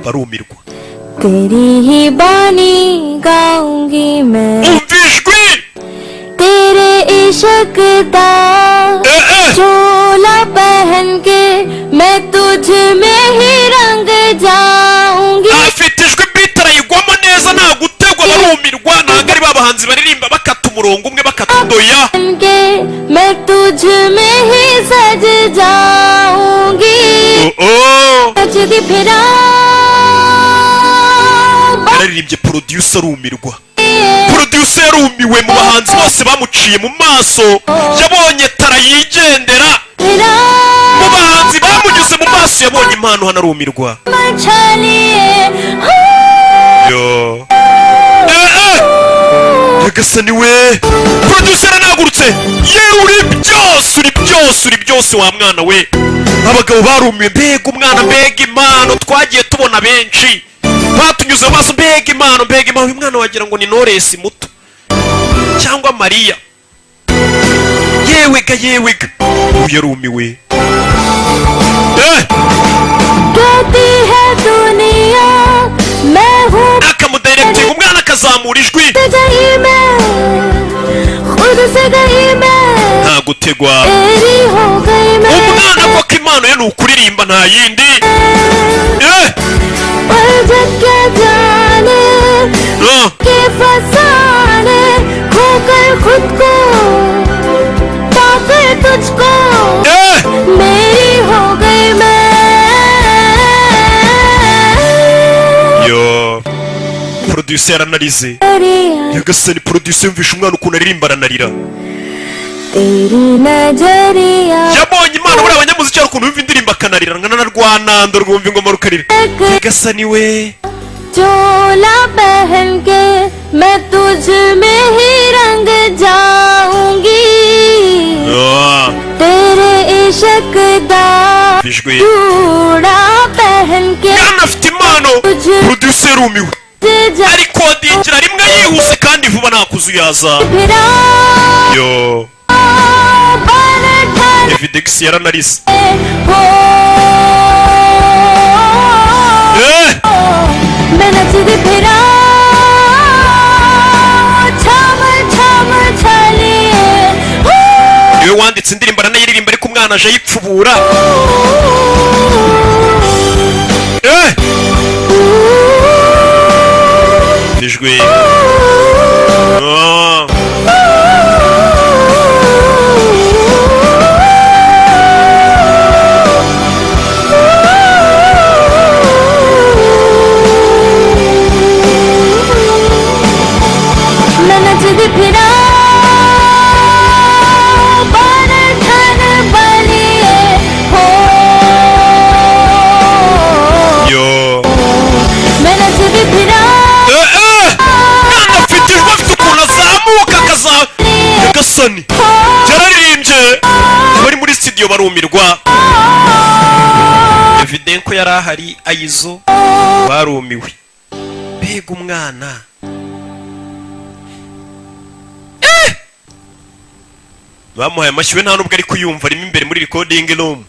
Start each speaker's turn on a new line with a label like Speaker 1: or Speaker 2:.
Speaker 1: barumirwa.
Speaker 2: तेरी ही बानी गाऊंगी मैं,
Speaker 1: umvijwi
Speaker 2: तेरे इश्क दा चोला पहन के मैं तुझ में ही रंग जाऊंगी.
Speaker 1: afite ijwi bitarayigwamo neza nta gutegwa barumirwa ntabwo ari babahanzi baririmba bakata umurongo umwe bakatudoya.
Speaker 2: मैं तुझ में ही सज जाऊंगी. सजदी फिरा
Speaker 1: yararirimbye producer arumirwa. producer yarumiwe mu bahanzi bose bamuciye mu maso yabonye tara yigendera mu bahanzi bamunyuze mu maso yabonye impano hano arumirwa. yo Nyagasani we producer anagurutse yewe uri byose wa mwana we. abagabo barumiwe mbega umwana mbega impano twagiye tubona benshi batunyuze mu maso mbega impano uyu mwana wagira ngo ni Knowless muto cyangwa Mariya. yewe ga uyu yarumiwe. akamudirectinga umwana akazamura ijwi nta gutegwa. umwana koko impano ye ni ukuririmba nta yindi. yo producer yaranarize. Nyagasani producer yumvisha umwana ukuntu aririmba aranarira. yabonye impano muri abanyamuziki ukuntu yumva indirimbo akanarira nkana na Rwanando rwumva ingoma rukarira. Nyagasani we
Speaker 2: चोला पहन के मैं तुझ में ही रंग जाऊंगी. तेरे इश्क दा चूड़ा पहन के
Speaker 1: mwana afite impano. producer yarumiwe ariko digira rimwe yihuse kandi vuba nta kuzuyaza. yo Evidex yaranarize. niwe wanditse indirimbo aranayiririmba ariko umwana aje ayipfubura. ijwi Nyagasani yararirimbye bari muri studio barumirwa. Evidenko yari ahari ayizo barumiwe. mbega umwana bamuhaye amashyi we nta nubwo ari kuyumva arimo imbere muri recording room.